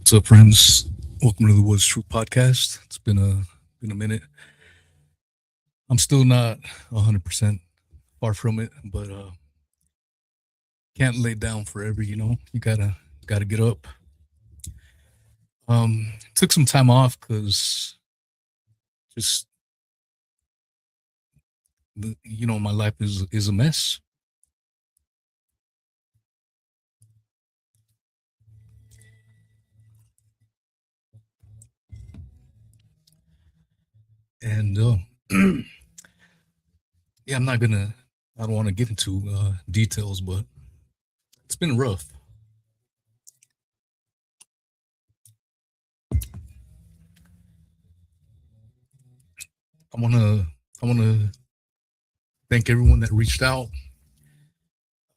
What's up, friends? Welcome to the What's True podcast. It's been a minute. I'm still not 100% far from it, but can't lay down forever. You gotta get up. Took some time off because just my life is a mess, and yeah, I'm not gonna. I don't want to get into details, but it's been rough. I wanna I wanna thank everyone that reached out,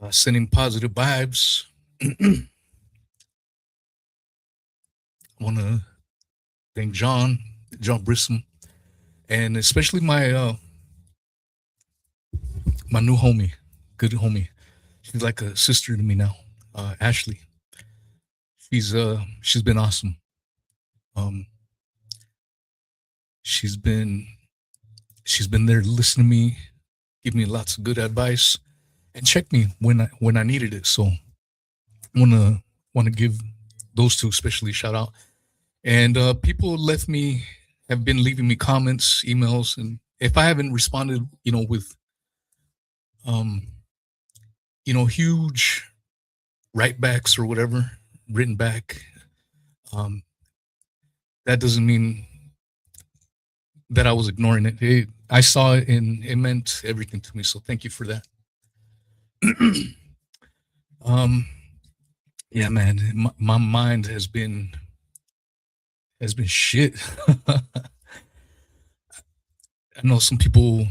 sending positive vibes. I wanna thank John Brissom, and especially my new homie, good homie. She's like a sister to me now. Ashley. She's been awesome. Um, she's been she's been there to listen to me, give me lots of good advice, and check me when I needed it. So I wanna give those two especially a shout out. And people left me have been leaving me comments, emails, and if I haven't responded, with um, huge write backs or whatever, written back, um, that doesn't mean that I was ignoring it. I saw it and it meant everything to me. So thank you for that. um, yeah, man, my mind has been shit. I know some people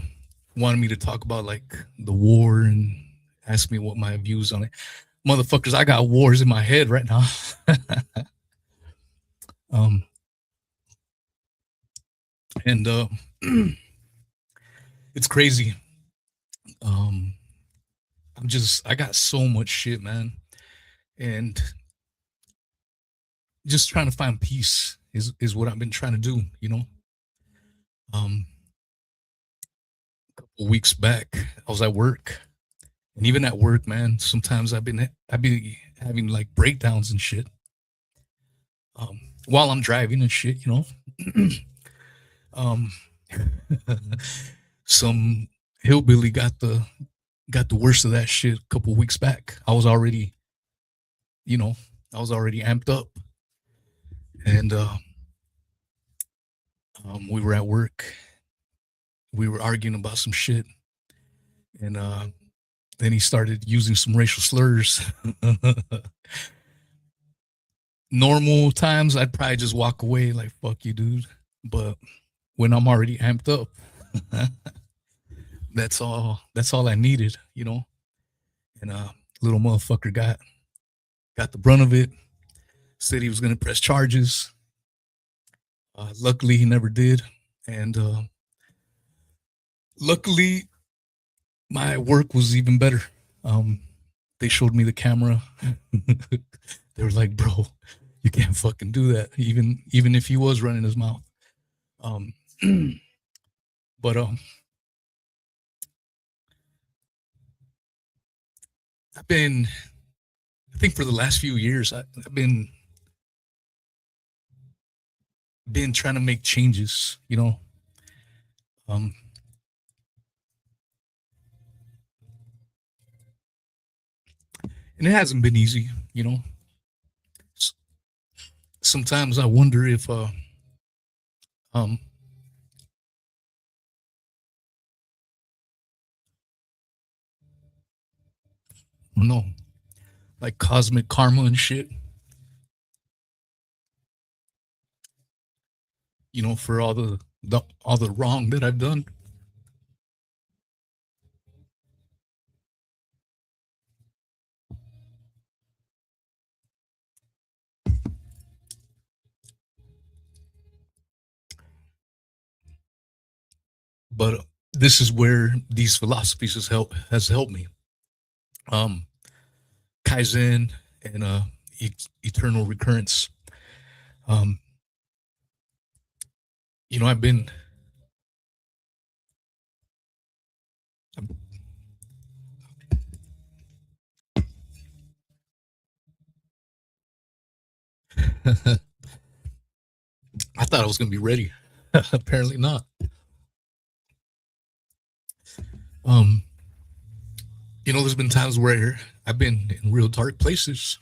wanted me to talk about like the war and ask me what my views on it. Motherfuckers, I got wars in my head right now. um, and it's crazy. Um, I got so much shit, man, and just trying to find peace is what I've been trying to do. Um, a couple weeks back, I was at work, and even at work, man, sometimes I've been having like breakdowns and shit. While I'm driving and shit. um, some hillbilly got the worst of that shit a couple weeks back. You know, I was already amped up, and we were at work. We were arguing about some shit, and then he started using some racial slurs. Normal times, I'd probably just walk away like "fuck you, dude," but when I'm already amped up, that's all. That's all I needed. And little motherfucker got the brunt of it. Said he was gonna press charges. Luckily, he never did, and luckily, my work was even better. Um, they showed me the camera. They were like, "Bro, you can't fucking do that." Even if he was running his mouth. Um, but I've been. I think for the last few years, I've been trying to make changes. Um, and it hasn't been easy. Sometimes I wonder if um I don't know, like cosmic karma and shit. For all the wrong that I've done. But this is where these philosophies has helped me. Um, Kaizen and Eternal Recurrence. Um, you know, I thought I was gonna be ready. Apparently not. Um, you know, there's been times where I've been in real dark places,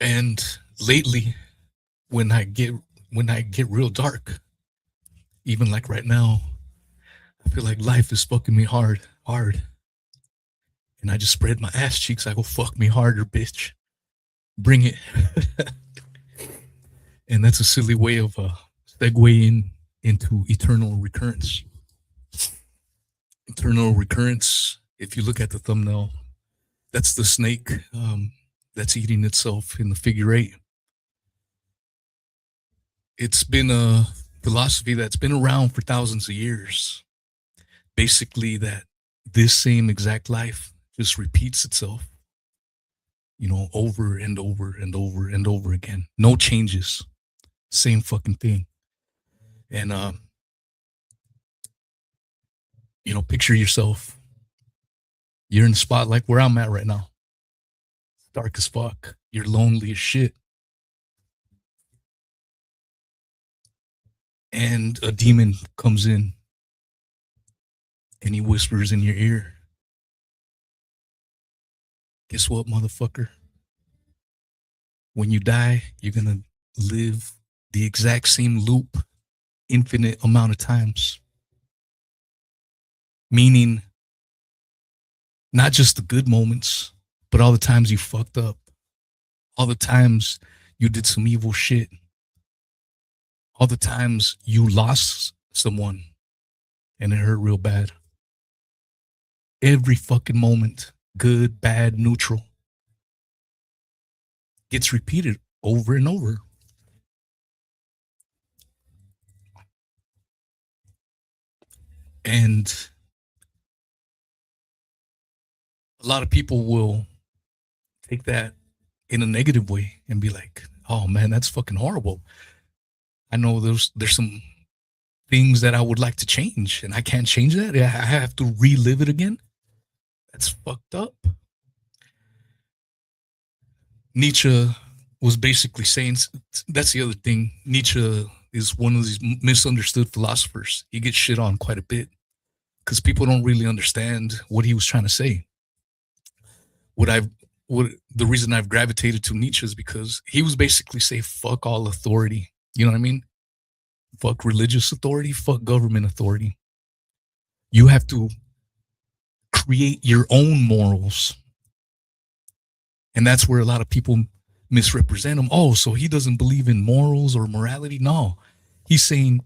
and lately, when I get when I get real dark, even like right now, I feel like life is fucking me hard, and I just spread my ass cheeks. I go, fuck me harder, bitch. Bring it. And that's a silly way of segueing into eternal recurrence. Eternal recurrence. If you look at the thumbnail, that's the snake that's eating itself in the figure eight. It's been a philosophy that's been around for thousands of years. Basically, that this same exact life just repeats itself, you know, over and over and over and over again. No changes. Same fucking thing. And you know, picture yourself. You're in the spot like where I'm at right now. Dark as fuck. You're lonely as shit. And a demon comes in and he whispers in your ear, guess what, motherfucker? When you die, you're gonna live the exact same loop infinite amount of times. Meaning not just the good moments, but all the times you fucked up, all the times you did some evil shit, all the times you lost someone and it hurt real bad. Every fucking moment, good, bad, neutral, gets repeated over and over. And a lot of people will take that in a negative way and be like, oh man, that's fucking horrible. I know there's some things that I would like to change and I can't change that. I have to relive it again. That's fucked up. Nietzsche was basically saying that's the other thing. Nietzsche is one of these misunderstood philosophers. He gets shit on quite a bit because people don't really understand what he was trying to say. What I've what the reason I've gravitated to Nietzsche is because he was basically say fuck all authority. You know what I mean? Fuck religious authority, fuck government authority. You have to create your own morals. And that's where a lot of people misrepresent him. Oh, so he doesn't believe in morals or morality? No. He's saying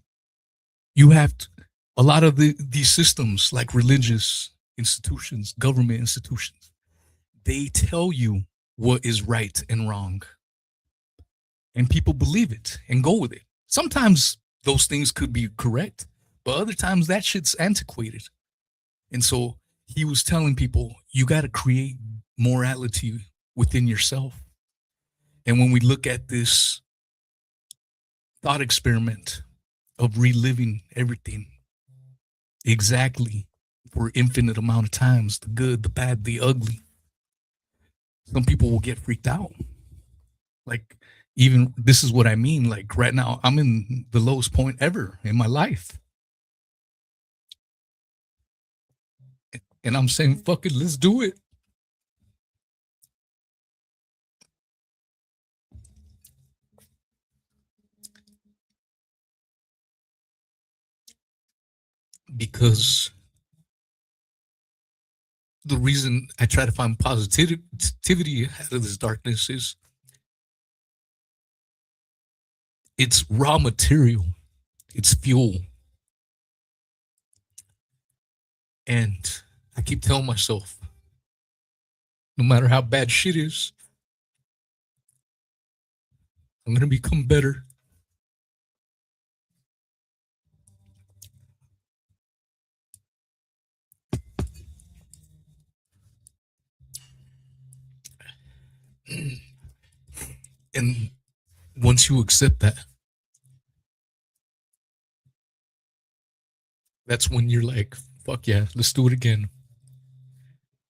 you have to, a lot of these systems like religious institutions, government institutions, they tell you what is right and wrong. And people believe it and go with it. Sometimes those things could be correct, but other times that shit's antiquated. And so he was telling people, you got to create morality within yourself. And when we look at this thought experiment of reliving everything exactly for infinite amount of times, the good, the bad, the ugly, some people will get freaked out. Like, even this is what I mean. Like, right now, I'm in the lowest point ever in my life. And I'm saying, fuck it, let's do it. Because the reason I try to find positivity out of this darkness is it's raw material, it's fuel. And I keep telling myself, no matter how bad shit is, I'm going to become better. And once you accept that, that's when you're like, fuck yeah, let's do it again.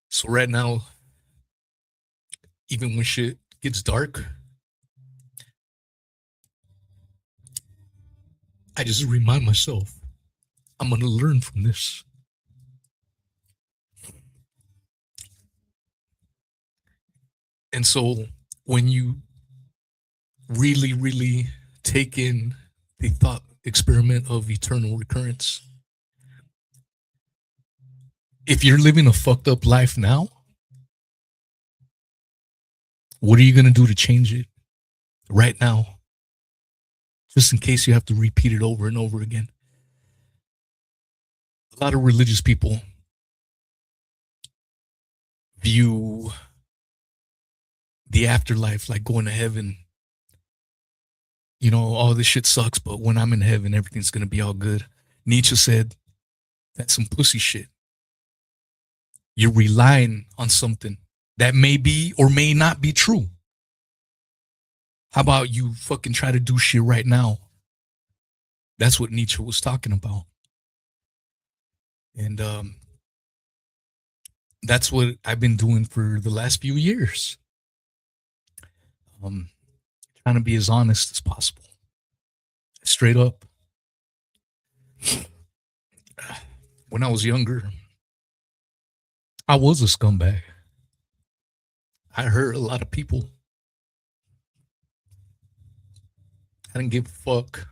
So right now, even when shit gets dark, I just remind myself, I'm going to learn from this. And so when you really, really take in the thought experiment of eternal recurrence, if you're living a fucked up life now, what are you going to do to change it right now? Just in case you have to repeat it over and over again. A lot of religious people view the afterlife like going to heaven. You know, all this shit sucks, but when I'm in heaven, everything's going to be all good. Nietzsche said, that's some pussy shit. You're relying on something that may be or may not be true. How about you fucking try to do shit right now? That's what Nietzsche was talking about. And that's what I've been doing for the last few years. Trying to be as honest as possible. Straight up. When I was younger, I was a scumbag. I hurt a lot of people. I didn't give a fuck.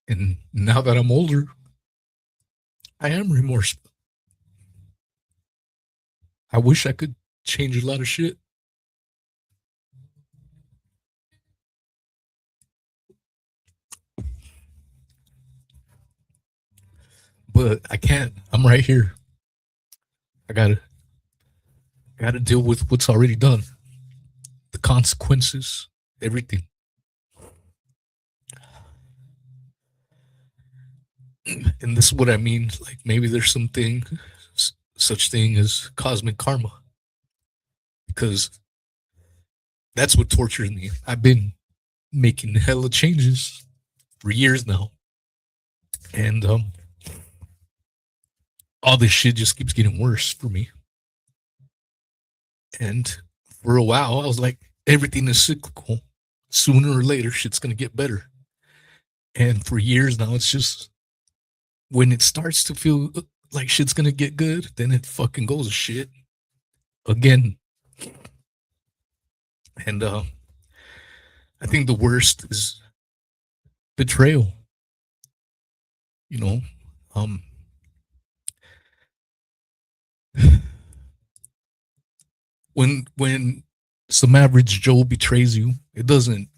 And now that I'm older, I am remorseful. I wish I could change a lot of shit. But I can't. I'm right here. I gotta deal with what's already done. The consequences, everything. And this is what I mean. Like maybe there's such thing as cosmic karma. Because that's what tortures me. I've been making hella changes for years now. And all this shit just keeps getting worse for me. And for a while, I was like, everything is cyclical. Sooner or later, shit's going to get better. And for years now, it's just when it starts to feel like shit's going to get good, then it fucking goes to shit again. And I think the worst is betrayal. You know, when some average Joe betrays you, it doesn't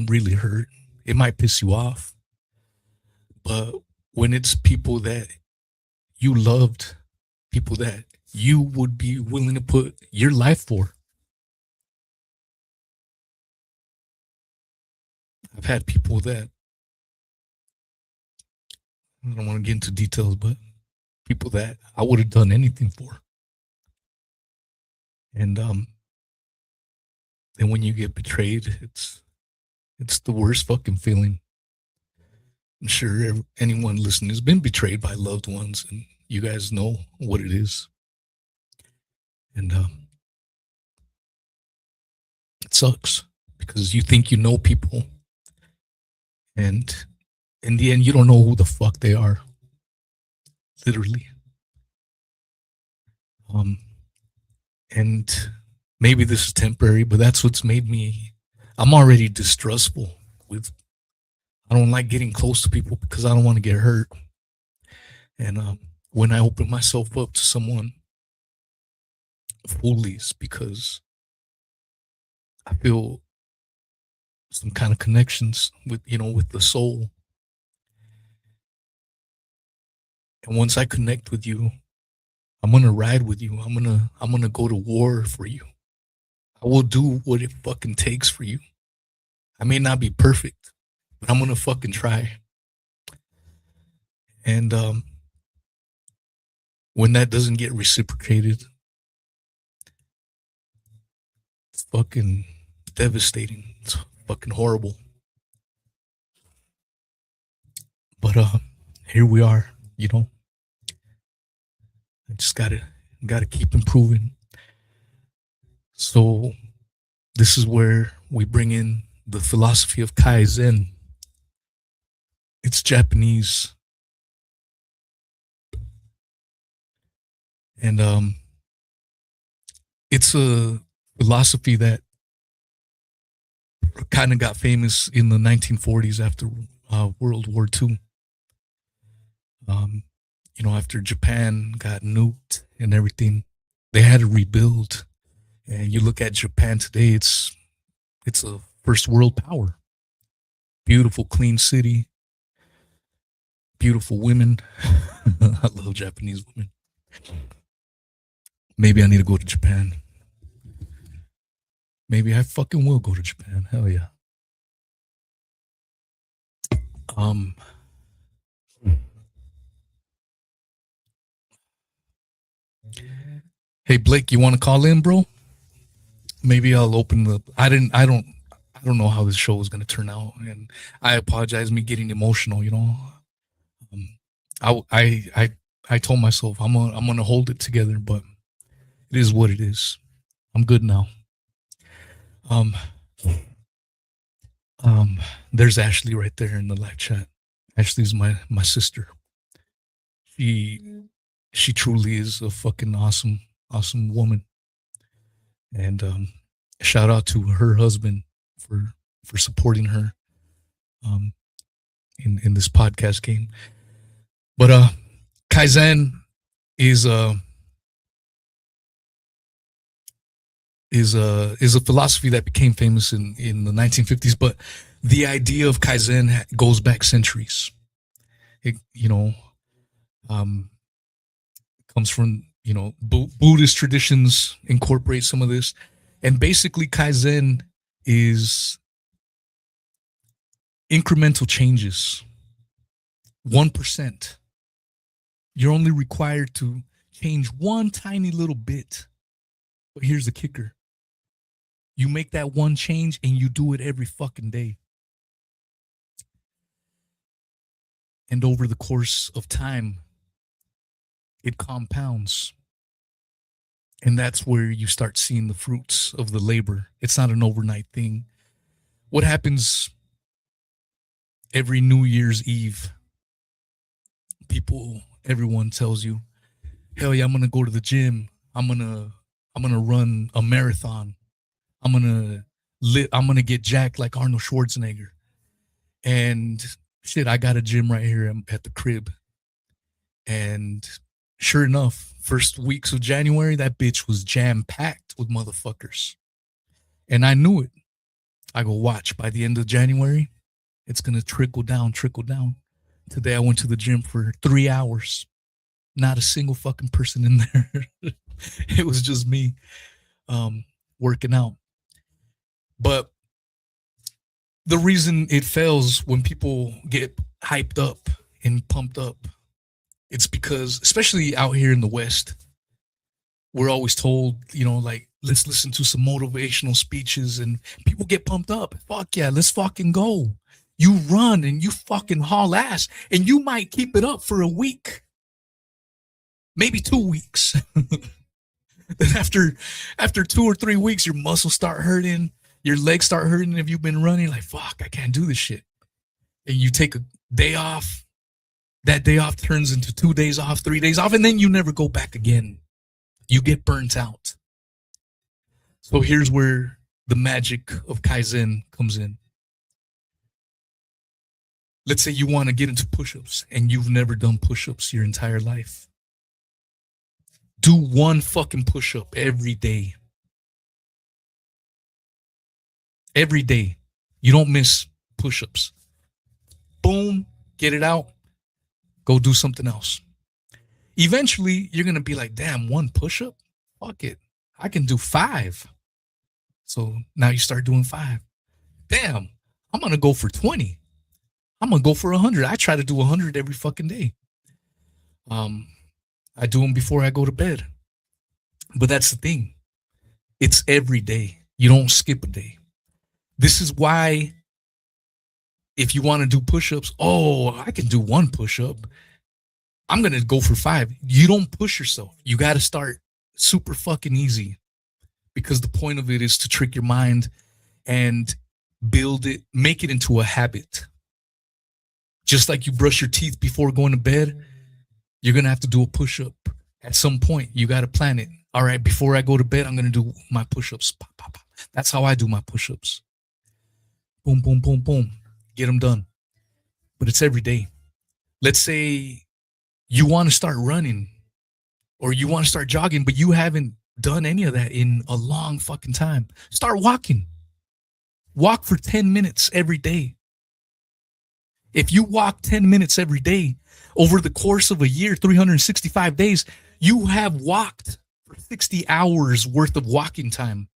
really hurt. It might piss you off, but when it's people that you loved, people that you would be willing to put your life for. I've had people that I don't want to get into details, but people that I would have done anything for. And when you get betrayed, it's the worst fucking feeling. I'm sure anyone listening has been betrayed by loved ones, and you guys know what it is. And it sucks because you think you know people, and in the end, you don't know who the fuck they are. Literally. And maybe this is temporary, but that's what's made me. I'm already distrustful with. I don't like getting close to people because I don't want to get hurt. And when I open myself up to someone fully, it's because I feel some kind of connections with the soul. And once I connect with you, I'm gonna ride with you. I'm gonna go to war for you. I will do what it fucking takes for you. I may not be perfect, but I'm gonna fucking try. And when that doesn't get reciprocated, it's fucking devastating. It's fucking horrible. But here we are, you know. I just gotta keep improving. So this is where we bring in the philosophy of Kaizen. It's Japanese. And it's a philosophy that kind of got famous in the 1940s after World War II. You know, after Japan got nuked and everything, they had to rebuild. And you look at Japan today, it's a first world power. Beautiful, clean city, beautiful women. I love Japanese women. Maybe I need to go to Japan. Maybe I fucking will go to Japan. Hell yeah. Hey Blake, you want to call in, bro? Maybe I'll open the. I don't know how this show is gonna turn out, and I apologize me getting emotional. You know, I told myself I'm gonna hold it together, but it is what it is. I'm good now. There's Ashley right there in the live chat. Ashley's my sister. She truly is a fucking awesome woman. And shout out to her husband for supporting her in this podcast game. But Kaizen is a philosophy that became famous in the 1950s, but the idea of Kaizen goes back centuries. It, you know, comes from, you know, Buddhist traditions incorporate some of this, and basically Kaizen is incremental changes. 1%. You're only required to change one tiny little bit. But here's the kicker. You make that one change and you do it every fucking day. And over the course of time, it compounds. And that's where you start seeing the fruits of the labor. It's not an overnight thing. What happens every New Year's Eve? Everyone tells you, hell yeah, I'm going to go to the gym. I'm going to run a marathon. I'm going to get jacked like Arnold Schwarzenegger. And shit, I got a gym right here at the crib. And sure enough, first weeks of January, that bitch was jam-packed with motherfuckers. And I knew it. I go, watch, by the end of January, it's going to trickle down. Today I went to the gym for 3 hours. Not a single fucking person in there. It was just me working out. But the reason it fails when people get hyped up and pumped up, it's because, especially out here in the West, we're always told, you know, like, let's listen to some motivational speeches and people get pumped up. Fuck yeah, let's fucking go. You run and you fucking haul ass and you might keep it up for a week, maybe 2 weeks. Then after 2 or 3 weeks, your muscles start hurting, your legs start hurting. If you've been running, like, fuck, I can't do this shit. And you take a day off. That day off turns into 2 days off, 3 days off, and then you never go back again. You get burnt out. So here's where the magic of Kaizen comes in. Let's say you want to get into push-ups and you've never done push-ups your entire life. Do one fucking push-up every day. Every day. You don't miss push-ups. Boom, get it out. Go do something else. Eventually, you're going to be like, damn, one push-up? Fuck it. I can do 5. So now you start doing 5. Damn, I'm going to go for 20. I'm going to go for 100. I try to do 100 every fucking day. I do them before I go to bed. But that's the thing. It's every day. You don't skip a day. This is why if you want to do push-ups, I can do one push-up. I'm going to go for 5. You don't push yourself. You got to start super fucking easy, because the point of it is to trick your mind and build it, make it into a habit. Just like you brush your teeth before going to bed, you're going to have to do a push-up. At some point, you got to plan it. All right, before I go to bed, I'm going to do my push-ups. Pop, pop, pop. That's how I do my push-ups. Boom, boom, boom, boom. Get them done. But it's every day. Let's say you want to start running or you want to start jogging, but you haven't done any of that in a long fucking time. Start walking. Walk for 10 minutes every day. If you walk 10 minutes every day over the course of a year, 365 days, you have walked for 60 hours worth of walking time.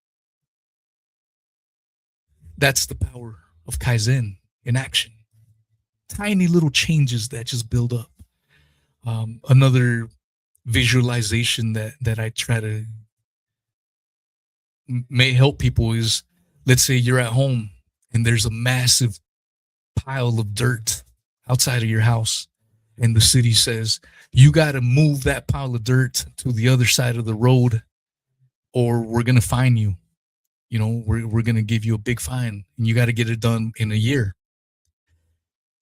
That's the power of Kaizen in action. Tiny little changes that just build up. Another visualization that I try to may help people is, let's say you're at home and there's a massive pile of dirt outside of your house, and the city says you got to move that pile of dirt to the other side of the road or we're going to fine you. You know, we're going to give you a big fine and you got to get it done in a year.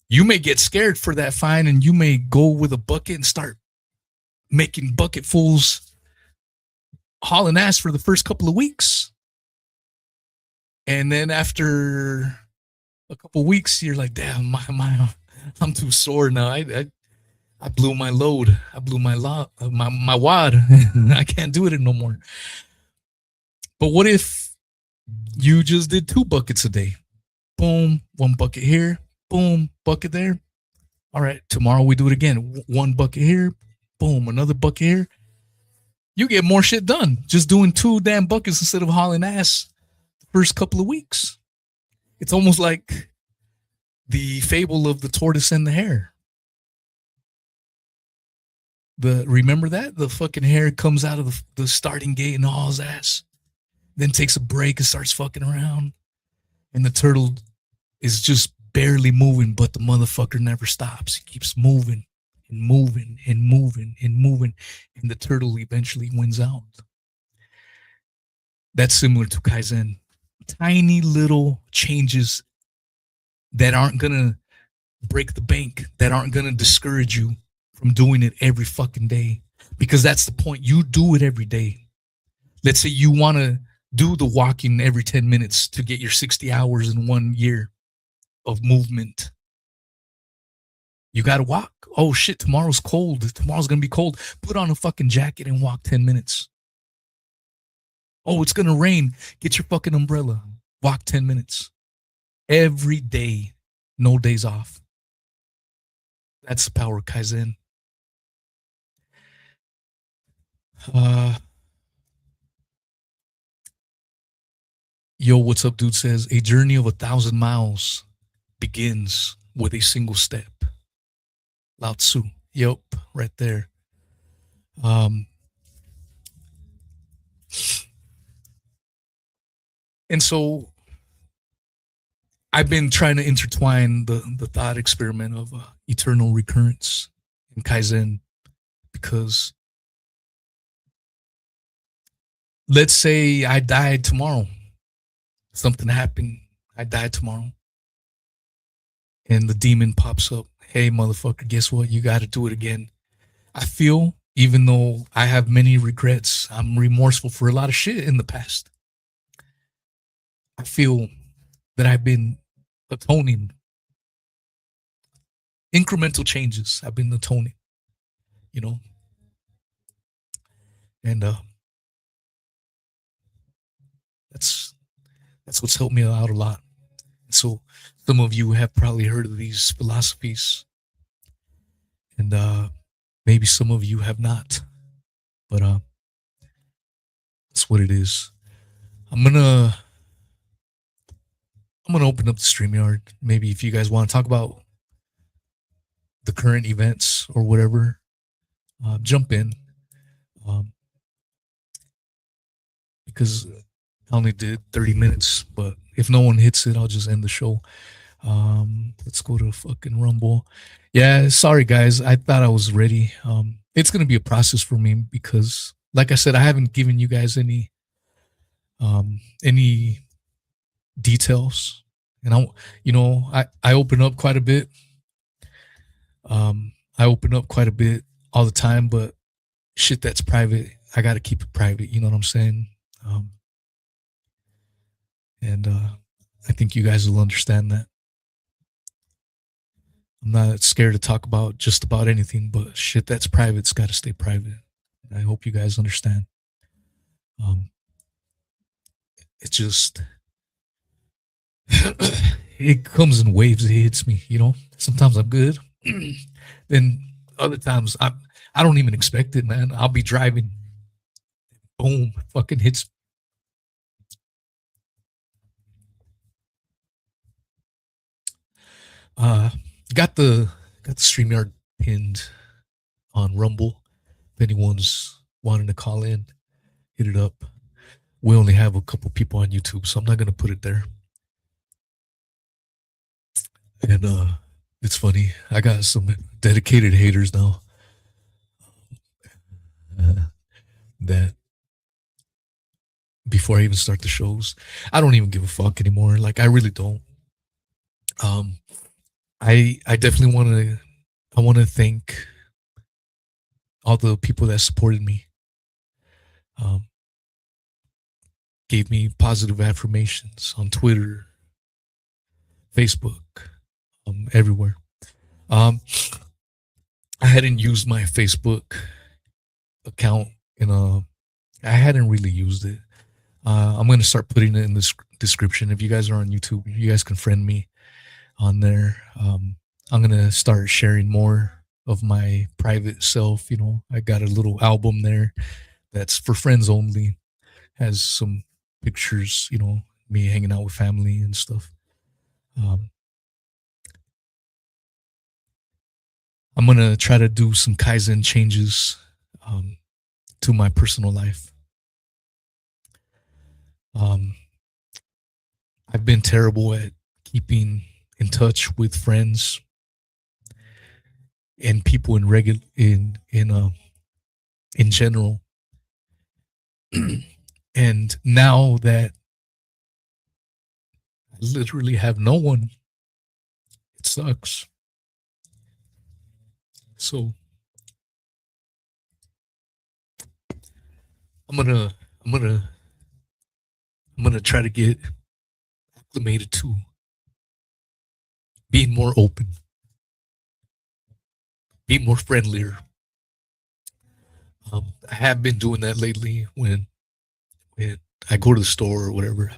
You may get scared for that fine and you may go with a bucket and start making bucketfuls, hauling ass for the first couple of weeks. And then after a couple of weeks, you're like, damn, I'm too sore now. I blew my load. I blew my wad. I can't do it no more. But what if you just did 2 buckets a day? Boom, 1 bucket here. Boom, bucket there. All right, tomorrow we do it again. 1 bucket here. Boom, another bucket here. You get more shit done just doing 2 damn buckets instead of hauling ass the first couple of weeks. It's almost like the fable of the tortoise and the hare. Remember that? The fucking hare comes out of the starting gate and hauls ass, then takes a break and starts fucking around. And the turtle is just barely moving, but the motherfucker never stops. He keeps moving and moving and moving and moving, and the turtle eventually wins out. That's similar to Kaizen. Tiny little changes that aren't going to break the bank, that aren't going to discourage you from doing it every fucking day, because that's the point. You do it every day. Let's say you want to do the walking every 10 minutes to get your 60 hours in 1 year of movement. You got to walk. Oh shit, tomorrow's cold. Tomorrow's going to be cold. Put on a fucking jacket and walk 10 minutes. Oh, it's going to rain. Get your fucking umbrella. Walk 10 minutes. Every day. No days off. That's the power of Kaizen. Yo, what's up, dude? Says, a journey of 1,000 miles begins with a single step. Lao Tzu. Yep, right there. And so I've been trying to intertwine the thought experiment of eternal recurrence and Kaizen, because let's say I died tomorrow. Something happened. I died tomorrow. And the demon pops up. Hey, motherfucker, guess what? You got to do it again. I feel, even though I have many regrets, I'm remorseful for a lot of shit in the past. I feel that I've been atoning. Incremental changes. I've been atoning, you know. And that's what's helped me out a lot. So some of you have probably heard of these philosophies, and maybe some of you have not, but that's what it is. I'm gonna open up the StreamYard. Maybe if you guys want to talk about the current events or whatever, jump in. um, because I only did 30 minutes. But if no one hits it, I'll just end the show. Let's go to fucking Rumble. Yeah, sorry guys. I thought I was ready. It's gonna be a process for me because, like I said, I haven't given you guys any details, and I open up quite a bit. I open up quite a bit all the time, but shit that's private, I got to keep it private. You know what I'm saying? Um, and I think you guys will understand that. I'm not scared to talk about just about anything, but shit that's private's got to stay private. I hope you guys understand. Um, it's just it comes in waves. It hits me. Sometimes I'm good, then other times I don't even expect it, man. I'll be driving, boom, fucking hits. Uh, got the StreamYard pinned on Rumble. If anyone's wanting to call in, hit it up. We only have a couple people on YouTube, so I'm not gonna put it there. And it's funny. I got some dedicated haters now. That before I even start the shows, I don't even give a fuck anymore. Like I really don't. Um, I definitely want to thank all the people that supported me. Um, gave me positive affirmations on Twitter, Facebook, everywhere. Um, I hadn't used my Facebook account I hadn't really used it. I'm going to start putting it in the description. If you guys are on YouTube, you guys can friend me on there. I'm going to start sharing more of my private self. I got a little album there that's for friends only, has some pictures, me hanging out with family and stuff. I'm going to try to do some Kaizen changes to my personal life. I've been terrible at keeping in touch with friends and people in general. And now that I literally have no one, it sucks. So I'm gonna try to get acclimated to being more open, being more friendlier. I have been doing that lately when I go to the store or whatever.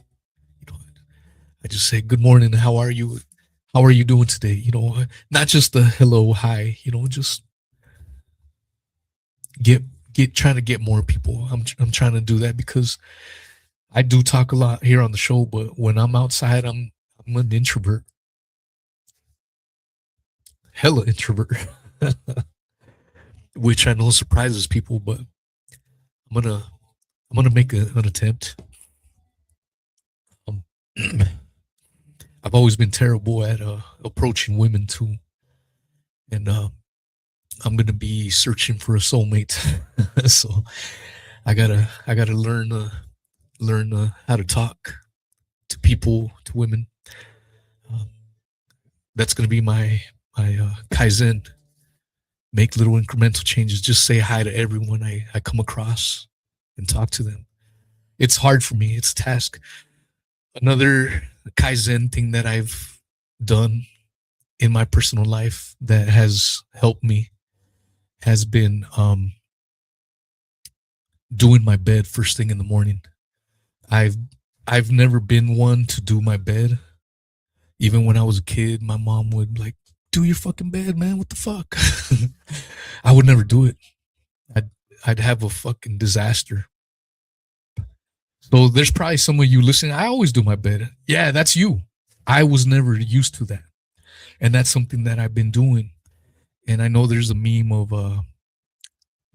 I just say good morning. How are you? How are you doing today? Not just the hello, hi. Just trying to get more people. I'm trying to do that because I do talk a lot here on the show, but when I'm outside, I'm an introvert, hella introvert, which I know surprises people, but I'm gonna make an attempt. I've always been terrible at approaching women too, and I'm gonna be searching for a soulmate. So I gotta learn how to talk to people, to women. That's gonna be my Kaizen. Make little incremental changes. Just say hi to everyone I come across and talk to them. It's hard for me. It's a task. Another Kaizen thing that I've done in my personal life that has helped me has been doing my bed first thing in the morning. I've never been one to do my bed. Even when I was a kid, my mom would like, do your fucking bed, man. What the fuck? I would never do it. I'd have a fucking disaster. So there's probably some of you listening. I always do my bed. Yeah, that's you. I was never used to that. And that's something that I've been doing. And I know there's a meme of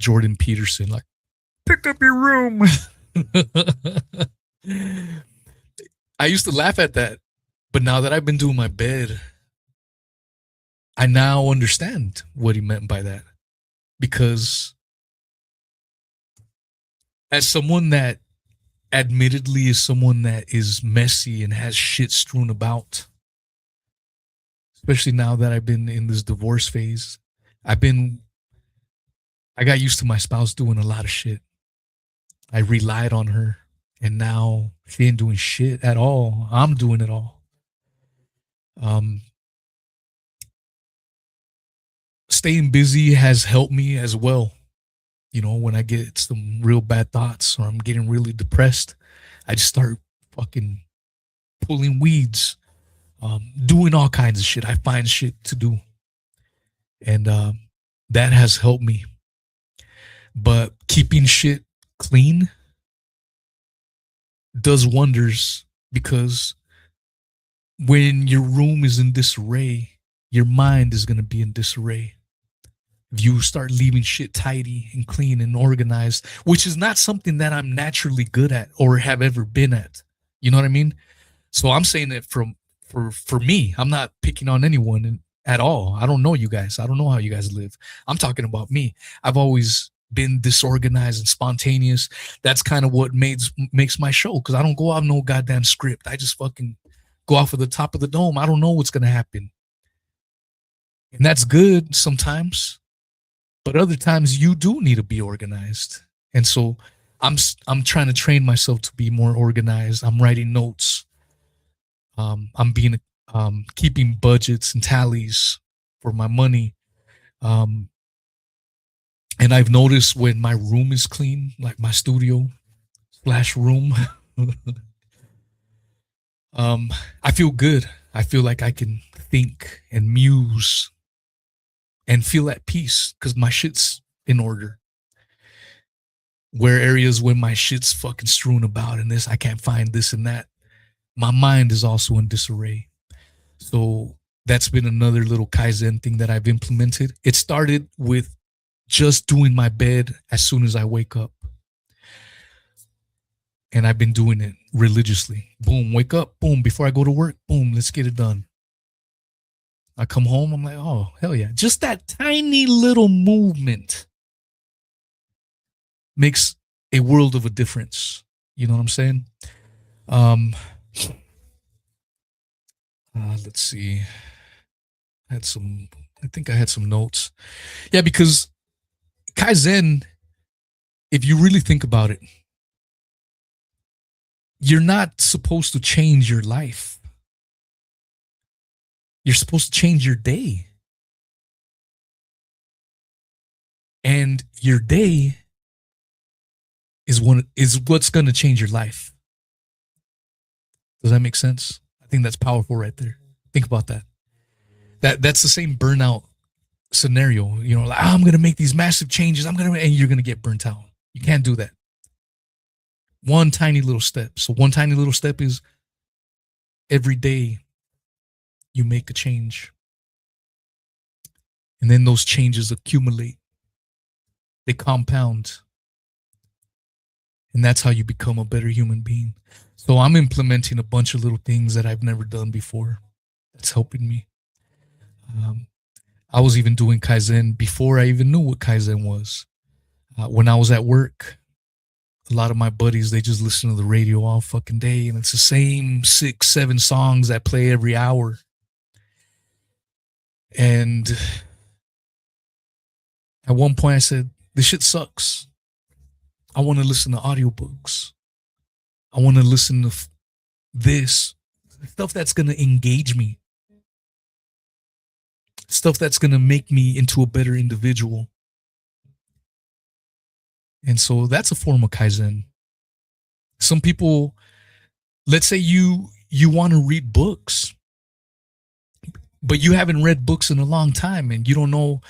Jordan Peterson, like pick up your room. I used to laugh at that, but now that I've been doing my bed, I now understand what he meant by that. Because as someone that admittedly is someone that is messy and has shit strewn about, especially now that I've been in this divorce phase, I got used to my spouse doing a lot of shit. I relied on her, and now she ain't doing shit at all. I'm doing it all. Staying busy has helped me as well. You know, when I get some real bad thoughts or I'm getting really depressed, I just start fucking pulling weeds, doing all kinds of shit. I find shit to do. And that has helped me. But keeping shit clean does wonders, because when your room is in disarray, your mind is going to be in disarray. If you start leaving shit tidy and clean and organized, which is not something that I'm naturally good at or have ever been at. You know what I mean? So I'm saying it for me. I'm not picking on anyone at all. I don't know you guys. I don't know how you guys live. I'm talking about me. I've always been disorganized and spontaneous. That's kind of what makes my show, because I don't go off no goddamn script. I just fucking go off of the top of the dome. I don't know what's going to happen. And that's good sometimes. But other times you do need to be organized. And so I'm trying to train myself to be more organized. I'm writing notes. I'm keeping budgets and tallies for my money. And I've noticed when my room is clean, like my studio / room, I feel good. I feel like I can think and muse and feel at peace because my shit's in order. Where areas when my shit's fucking strewn about and this, I can't find this and that, my mind is also in disarray. So that's been another little Kaizen thing that I've implemented. It started with just doing my bed as soon as I wake up. And I've been doing it religiously. Boom, wake up. Boom, before I go to work. Boom, let's get it done. I come home, I'm like, oh, hell yeah. Just that tiny little movement makes a world of a difference. You know what I'm saying? Let's see. I think I had some notes. Yeah, because Kaizen, if you really think about it, you're not supposed to change your life. You're supposed to change your day. And your day is what's going to change your life. Does that make sense? I think that's powerful right there. Think about that. That's the same burnout scenario. You know, like, I'm going to make these massive changes. And you're going to get burnt out. You can't do that. One tiny little step. So one tiny little step is every day you make a change. And then those changes accumulate. They compound. And that's how you become a better human being. So I'm implementing a bunch of little things that I've never done before. That's helping me. I was even doing Kaizen before I even knew what Kaizen was. When I was at work, a lot of my buddies, they just listen to the radio all fucking day. And it's the same 6-7 songs that play every hour. And at one point I said, this shit sucks. I want to listen to audiobooks. I want to listen to this stuff that's going to engage me. Stuff that's going to make me into a better individual. And so that's a form of Kaizen. Some people, let's say you want to read books, but you haven't read books in a long time and you don't know,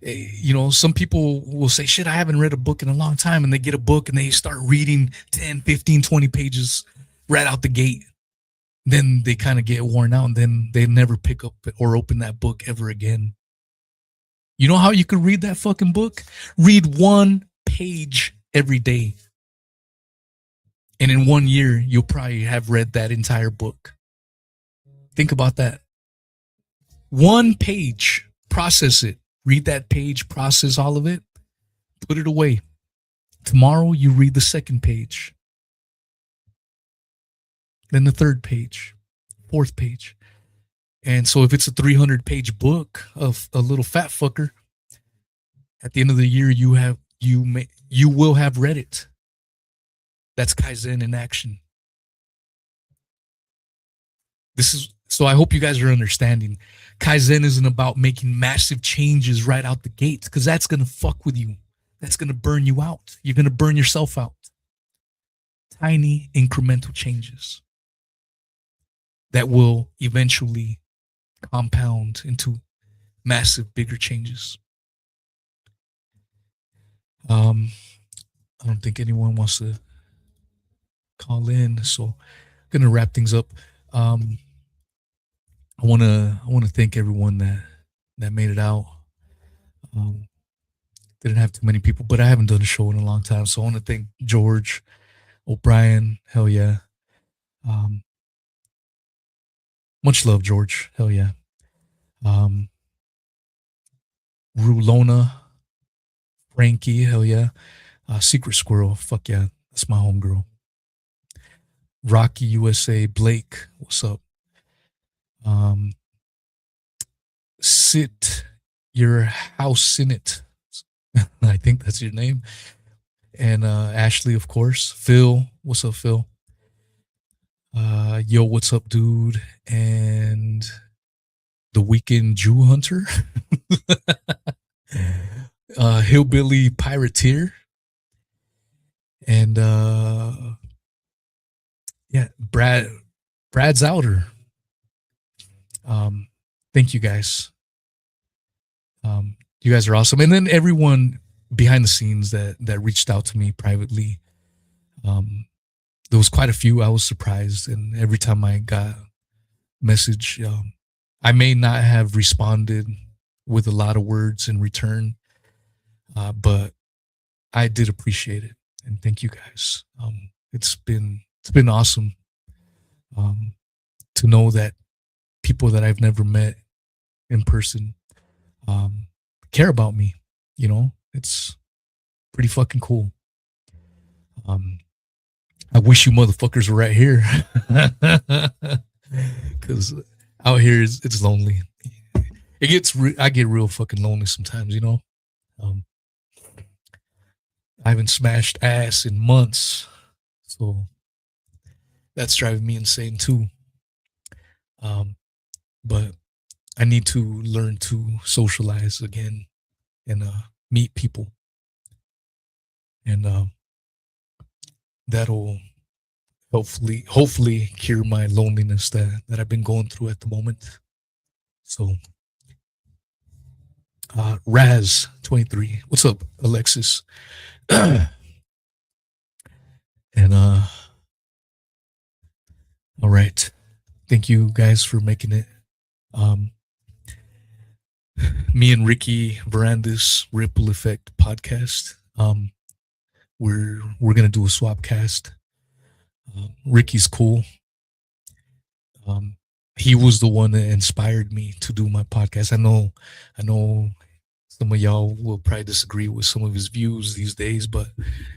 you know, some people will say, shit, I haven't read a book in a long time. And they get a book and they start reading 10, 15, 20 pages right out the gate. Then they kind of get worn out and then they never pick up or open that book ever again. You know how you could read that fucking book? Read one page every day. And in 1 year, you'll probably have read that entire book. Think about that. One page, process it. Read that page, process all of it, put it away. Tomorrow, you read the second page, then the third page, fourth page. And so if it's a 300-page book of a little fat fucker, at the end of the year, you will have read it. That's Kaizen in action. So I hope you guys are understanding. Kaizen isn't about making massive changes right out the gate, because that's going to fuck with you. That's going to burn you out. You're going to burn yourself out. Tiny incremental changes that will eventually compound into massive, bigger changes. I don't think anyone wants to call in, so I'm gonna wrap things up. I want to thank everyone that made it out. Didn't have too many people, but I haven't done a show in a long time, so I want to thank George, O'Brien, hell yeah. Much love, George, hell yeah. Rulona, Frankie, hell yeah. Secret Squirrel, fuck yeah, that's my homegirl. Rocky USA, Blake, what's up? Sit your house in it. I think that's your name. And Ashley, of course. Phil, what's up, Phil? Yo, what's up, dude? And the Weekend Jew Hunter. Hillbilly Pirateer. And yeah, Brad's outer. Thank you guys. You guys are awesome. And then everyone behind the scenes that reached out to me privately. There was quite a few. I was surprised, and every time I got a message, I may not have responded with a lot of words in return, but I did appreciate it, and thank you guys. It's been awesome to know that people that I've never met in person care about me. You know, it's pretty fucking cool. I wish you motherfuckers were right here, because out here it's lonely. I get real fucking lonely sometimes, you know. I haven't smashed ass in months, so that's driving me insane too. But I need to learn to socialize again and meet people, and that'll hopefully cure my loneliness that I've been going through at the moment. So Raz 23, what's up, Alexis? And all right, thank you guys for making it. Me and Ricky Verandas Ripple Effect podcast. We're gonna do a swap cast. Ricky's cool. He was the one that inspired me to do my podcast. I know some of y'all will probably disagree with some of his views these days, but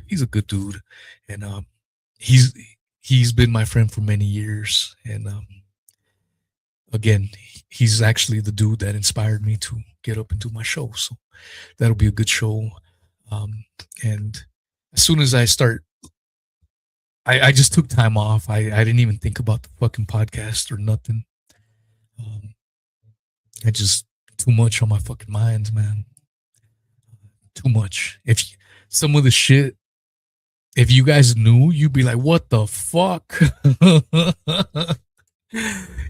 he's a good dude, and he's been my friend for many years. And again, he's actually the dude that inspired me to get up and do my show. So that'll be a good show. And as soon as I start, I just took time off. I didn't even think about the fucking podcast or nothing. I just too much on my fucking mind, man. Too much. If some of the shit, if you guys knew, you'd be like, "What the fuck?"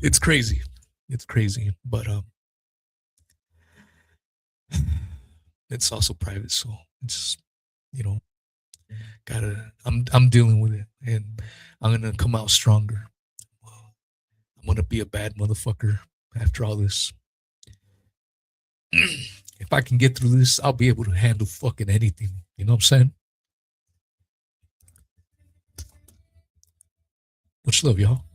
It's crazy. It's crazy, but it's also private, so it's, you know, I'm dealing with it, and I'm gonna come out stronger. I'm gonna be a bad motherfucker after all this. If I can get through this, I'll be able to handle fucking anything. You know what I'm saying? Much love, y'all.